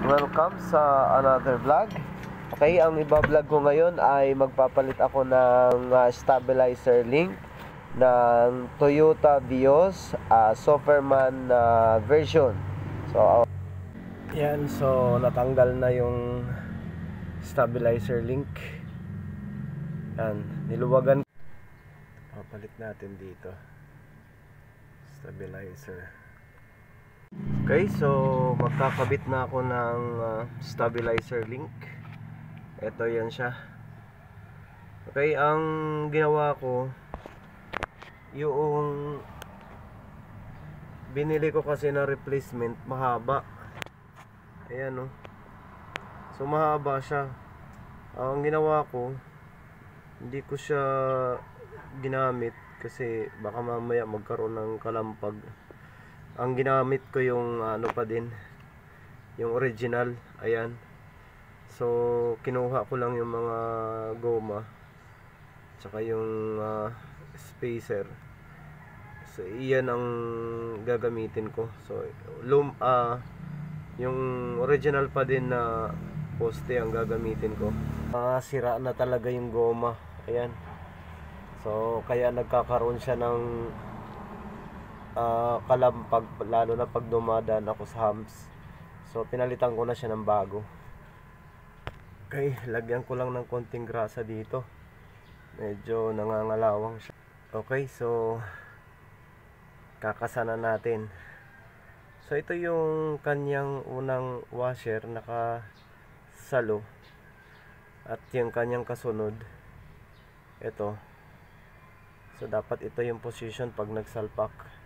Welcome sa another vlog. Okay, ang iba-vlog ko ngayon ay magpapalit ako ng stabilizer link ng Toyota Vios Superman version. So, yan. So, natanggal na yung stabilizer link. Yan, niluwagan. Papalit natin dito. Stabilizer. Okay, so magkakabit na ako ng stabilizer link. Ito yan siya. Okay, ang ginawa ko, yung binili ko kasi na replacement mahaba. Ayan o. So mahaba siya. Ang ginawa ko, hindi ko siya ginamit kasi baka mamaya magkaroon ng kalampag. Ang ginamit ko yung ano pa din, yung original. Ayan. So kinuha ko lang yung mga goma tsaka yung spacer. So iyan ang gagamitin ko. So yung original pa din na poste ang gagamitin ko. Sira na talaga yung goma. Ayan. So kaya nagkakaroon siya ng kalampag, lalo na pag dumadaan ako sa humps. So pinalitan ko na siya ng bago. Okay, lagyan ko lang ng konting grasa dito. Medyo nangangalawang siya. Okay, so kakasana natin. So ito yung kanyang unang washer, nakasalo. At yung kanyang kasunod, ito. So dapat ito yung position pag nagsalpak.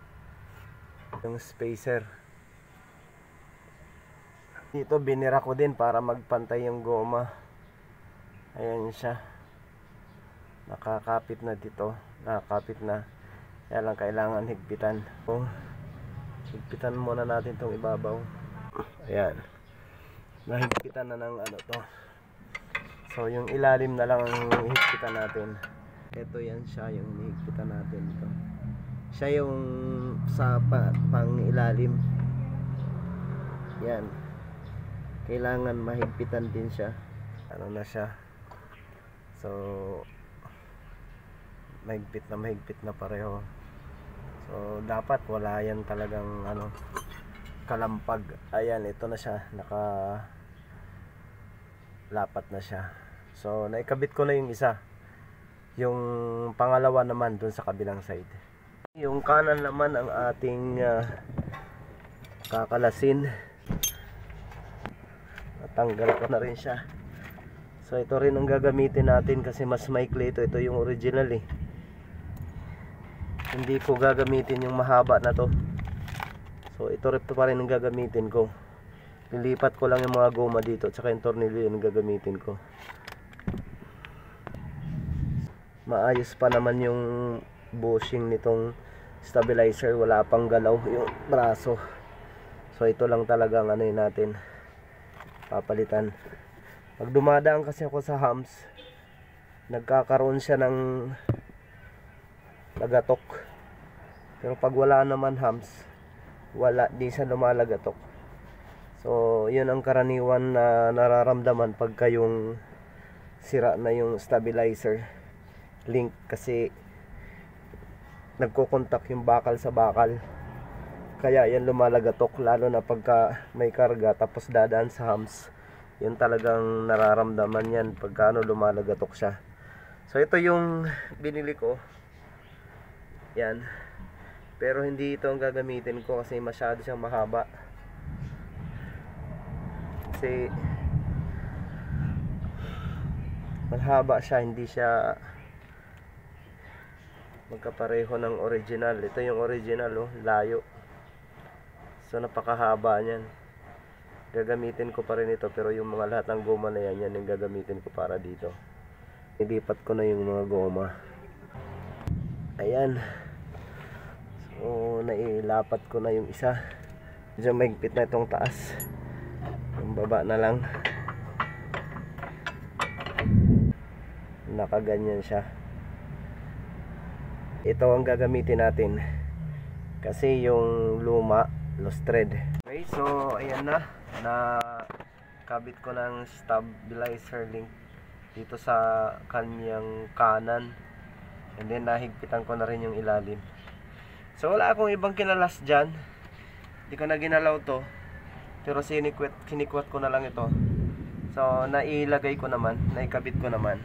Yung spacer dito binira ko din para magpantay yung goma. Ayan siya, nakakapit na dito, nakakapit na. Kaya lang kailangan higpitan. So, higpitan muna natin tong ibabaw. Ayan, nahigpitan na ng ano to. So yung ilalim na lang ang higpitan natin. Ito yan siya, yung higpitan natin ito. Siya yung sa pang ilalim. Yan. Kailangan mahigpitan din siya. Ano na siya. So mahigpit na pareho. So dapat wala yan talagang ano, kalampag. Ayan, ito na siya. Lapat na siya. So naikabit ko na yung isa. Yung pangalawa naman dun sa kabilang side. Yung kanan naman ang ating kakalasin. Natanggal ko na rin siya. So ito rin ang gagamitin natin kasi mas maikli ito. Ito yung original eh. Hindi ko gagamitin yung mahaba na to. So ito pa rin ang gagamitin ko. Nilipat ko lang yung mga goma dito, tsaka yung tornilyo yung gagamitin ko. Maayos pa naman yung bushing nitong stabilizer, wala pang galaw yung braso. So ito lang talagang ano yun natin papalitan. Pag dumadaan kasi ako sa humps, nagkakaroon siya ng lagatok. Pero pag wala naman humps, wala, di siya lumalagatok. So yun ang karaniwan na nararamdaman pagka yung sira na yung stabilizer link, kasi nagkokontak yung bakal sa bakal, kaya yan lumalagatok. Lalo na pagka may karga tapos dadaan sa humps, yun talagang nararamdaman yan pagka ano, lumalagatok siya. So ito yung binili ko, yan, pero hindi ito ang gagamitin ko kasi masyado siyang mahaba. Kasi mahaba siya, hindi siya magkapareho ng original. Ito yung original, oh, layo. So napakahaba niyan. Gagamitin ko pa rin ito, pero yung mga lahat ng goma na yan, yan yung gagamitin ko para dito. Ilipat ko na yung mga goma. Ayan. So nailapat ko na yung isa. Medyo mahigpit na itong taas. Yung baba na lang, nakaganyan siya. Ito ang gagamitin natin kasi yung luma lost thread. Okay, so ayan na kabit ko ng stabilizer link dito sa kanyang kanan, and then nahigpitan ko na rin yung ilalim. So wala akong ibang kinalas dyan, hindi ko na ginalaw to, pero sinikwat ko na lang ito. So nailagay ko naman, naikabit ko naman.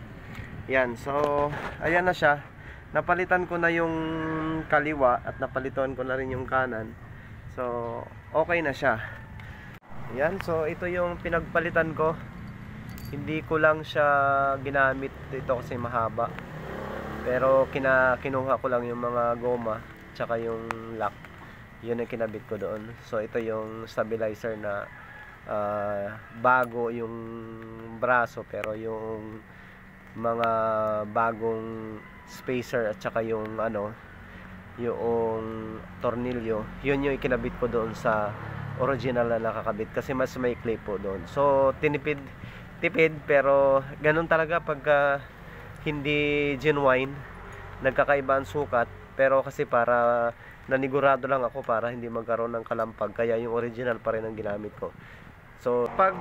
Yan, so ayan na siya. Napalitan ko na yung kaliwa at napalitan ko na rin yung kanan. So okay na siya. Yan, so ito yung pinagpalitan ko. Hindi ko lang siya ginamit dito kasi mahaba. Pero kinuha ko lang yung mga goma tsaka yung lock. Yun ang kinabit ko doon. So ito yung stabilizer na bago yung braso, pero yung mga bagong spacer at saka yung yung tornilyo, yun yung ikinabit ko doon sa original na nakakabit kasi mas maikli po doon. So tipid pero ganun talaga pagka hindi genuine, nagkakaiba ang sukat. Pero kasi para nanigurado lang ako para hindi magkaroon ng kalampag, kaya yung original pa rin ang ginamit ko. So pag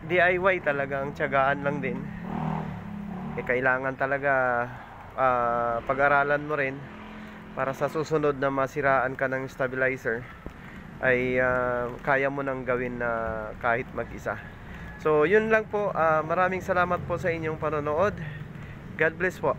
DIY talaga ang tiyagaan lang din, kailangan talaga pag-aralan mo rin para sa susunod na masiraan ka ng stabilizer ay kaya mo nang gawin na kahit mag-isa. So yun lang po, maraming salamat po sa inyong panonood. God bless po.